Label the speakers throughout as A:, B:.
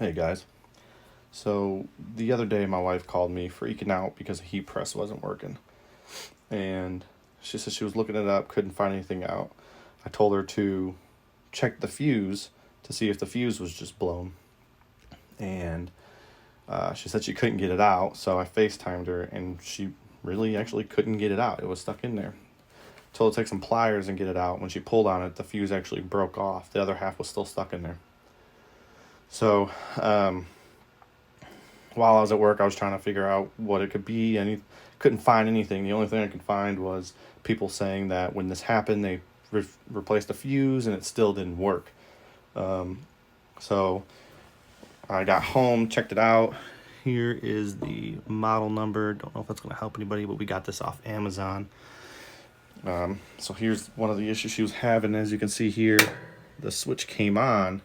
A: Hey guys. So the other day my wife called me freaking out because the heat press wasn't working. And she said she was looking it up, couldn't find anything out. I told her to check the fuse to see if the fuse was just blown. And she said she couldn't get it out, so I FaceTimed her and she really actually couldn't get it out. It was stuck in there. Told her to take some pliers and get it out. When she pulled on it, the fuse actually broke off. The other half was still stuck in there. So, while I was at work, I was trying to figure out what it could be, and couldn't find anything. The only thing I could find was people saying that when this happened, they replaced the fuse and it still didn't work. So I got home, checked it out. Here is the model number. Don't know if that's going to help anybody, but we got this off Amazon. So here's one of the issues she was having. As you can see here, the switch came on,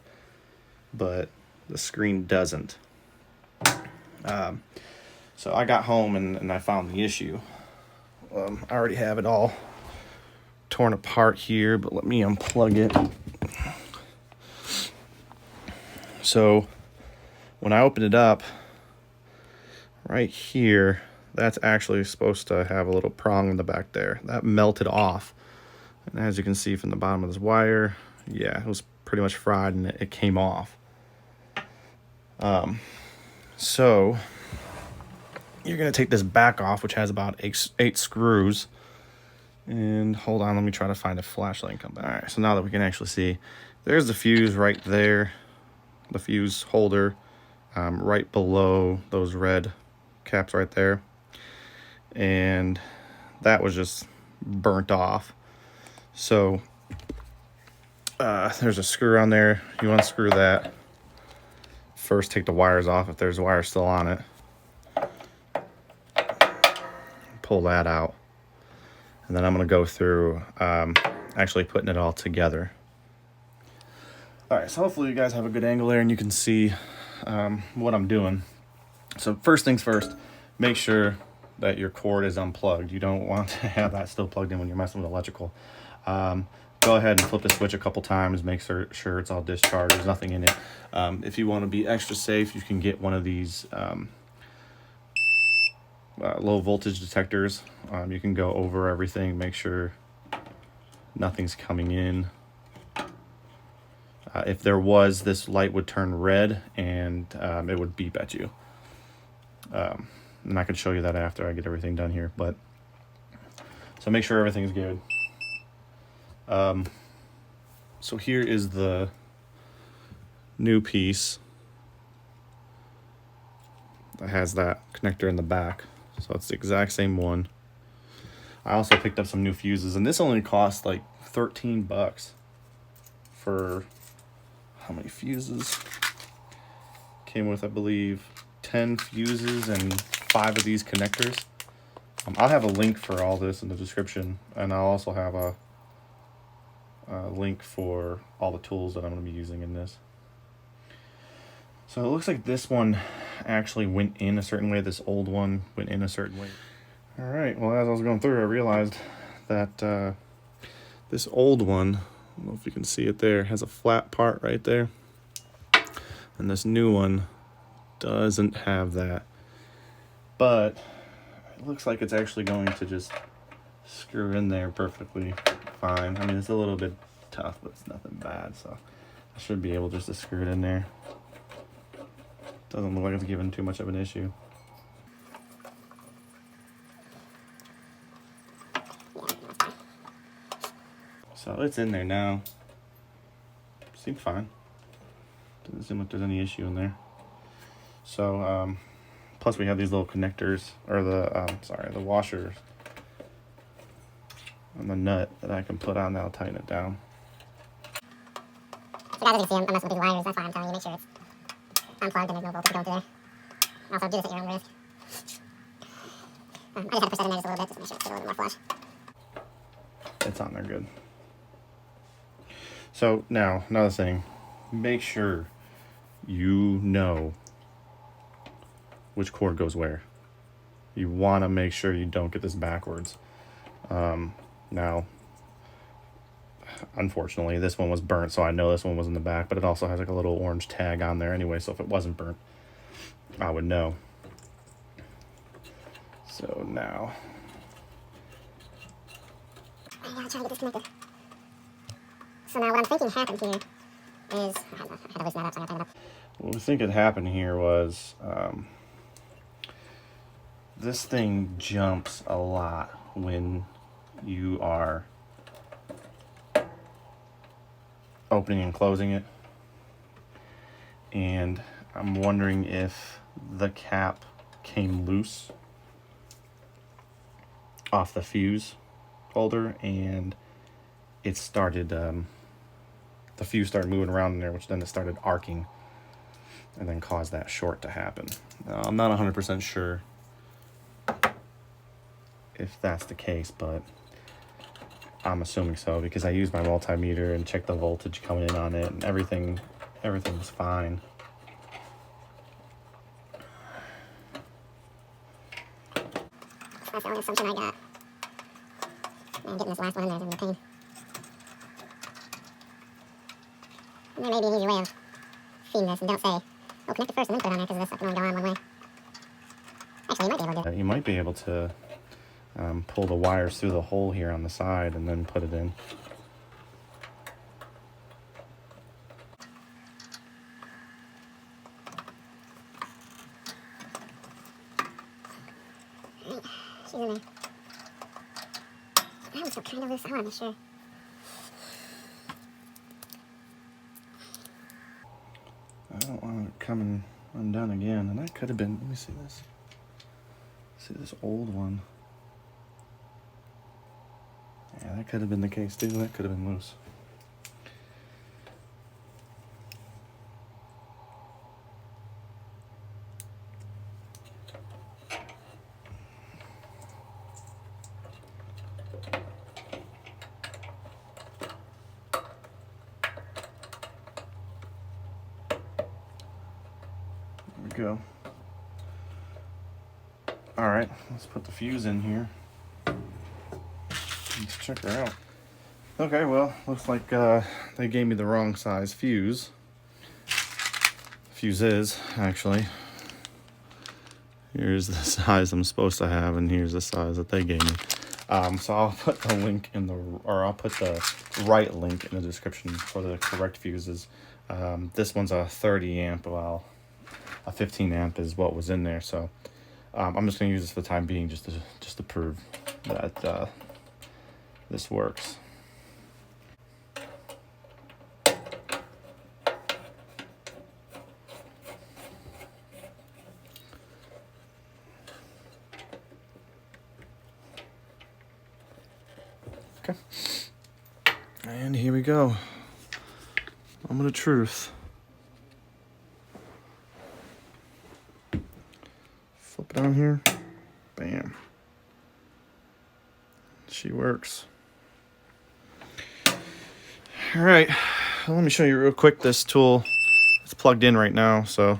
A: but the screen doesn't. So I got home and I found the issue. I already have it all torn apart here, but let me unplug it. So when I open it up, right here, that's actually supposed to have a little prong in the back there. That melted off. And as you can see from the bottom of this wire, yeah, it was pretty much fried and it came off. So you're going to take this back off, which has about eight screws. And hold on, let me try to find a flashlight and come back. All right, so now that we can actually see, there's the fuse right there, the fuse holder, right below those red caps right there. And that was just burnt off. So there's a screw on there. You want to screw that. First, take the wires off if there's wires still on it. Pull that out. And then I'm going to go through actually putting it all together. All right, so hopefully you guys have a good angle there and you can see what I'm doing. So first things first, make sure that your cord is unplugged. You don't want to have that still plugged in when you're messing with electrical. Go ahead and flip the switch a couple times, make sure it's all discharged, there's nothing in it. If you want to be extra safe, you can get one of these low voltage detectors. You can go over everything, make sure nothing's coming in. If there was, this light would turn red and it would beep at you. And I can show you that after I get everything done here, but so make sure everything's good. So here is the new piece that has that connector in the back. So it's the exact same one. I also picked up some new fuses, and this only cost like $13 for how many fuses? Came with, I believe, 10 fuses and 5 of these connectors. I'll have a link for all this in the description, and I'll also have a link for all the tools that I'm going to be using in this. So it looks like this one actually went in a certain way. This old one went in a certain way. All right, well, as I was going through, I realized that this old one, I don't know if you can see it there, has a flat part right there. And this new one doesn't have that. But it looks like it's actually going to just screw in there perfectly fine. I mean, it's a little bit tough, but it's nothing bad, so I should be able just to screw it in there. Doesn't look like it's giving too much of an issue. So it's in there now. Seems fine. Doesn't seem like there's any issue in there. So plus we have these little connectors, or the washers on the nut that I can put on that'll tighten it down.
B: So guys, as you can see, I'm messing with these wires. That's why I'm telling you, make sure it's unplugged and there's no voltage going through there. Also, do this at your own risk. I just had to push that in there just a little bit, just to make sure it's a little bit more flush.
A: It's on there good. So now, another thing, make sure you know which cord goes where. You want to make sure you don't get this backwards. Now, unfortunately, this one was burnt, so I know this one was in the back, but it also has like a little orange tag on there anyway, so if it wasn't burnt, I would know. So now,
B: I gotta try to get this connected. So now what I'm thinking happened here is, I had to loosen that up, so I gotta tighten it up.
A: what we think had happened here was, this thing jumps a lot when you are opening and closing it, and I'm wondering if the cap came loose off the fuse holder and it started the fuse started moving around in there, which then it started arcing and then caused that short to happen. I'm not 100% sure if that's the case, but I'm assuming so because I used my multimeter and checked the voltage coming in on it, and everything was fine.
B: That's the only assumption I got. Man, getting this last one in there is gonna be a pain. And there may be an easy way of feeding this and don't say, oh, connect it first and then put it on there because this can only go on one way. Actually, you might be able to do that.
A: You might be able to pull the wires through the hole here on the side and then put it in.
B: She's in there. That one's still kind of loose. I want to be sure.
A: I don't want it coming undone again, and that could have been, let me see this. See this old one. Yeah, that could have been the case too. That could have been loose. There we go. All right, let's put the fuse in here. Let's check her out. Okay, well, looks like they gave me the wrong size fuse. Fuses, actually. Here's the size I'm supposed to have, and here's the size that they gave me. So I'll put the link in the, or I'll put the right link in the description for the correct fuses. This one's a 30 amp, while a 15 amp is what was in there. So I'm just gonna use this for the time being, just to prove that this works. Okay. And here we go. Moment of truth. Flip it on here. Bam. She works. All right. Let me show you real quick this tool. It's plugged in right now, so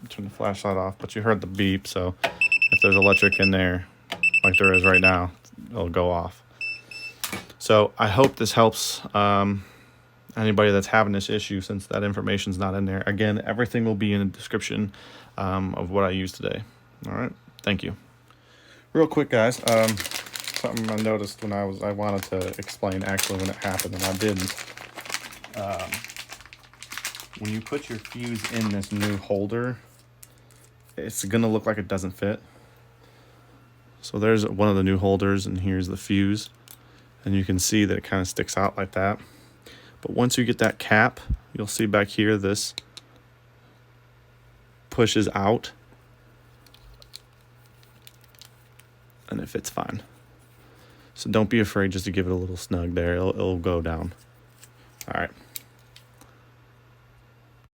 A: turn the flashlight off, but you heard the beep, so if there's electric in there, like there is right now, it'll go off. So I hope this helps anybody that's having this issue, since that information's not in there. Again, everything will be in the description of what I used today. All right, thank you. Real quick, guys, something I noticed when I wanted to explain actually when it happened, and I didn't. When you put your fuse in this new holder, it's gonna look like it doesn't fit. So there's one of the new holders, and here's the fuse, and you can see that it kind of sticks out like that. But once you get that cap, you'll see back here this pushes out, and it fits fine. So don't be afraid just to give it a little snug there. It'll go down. All right.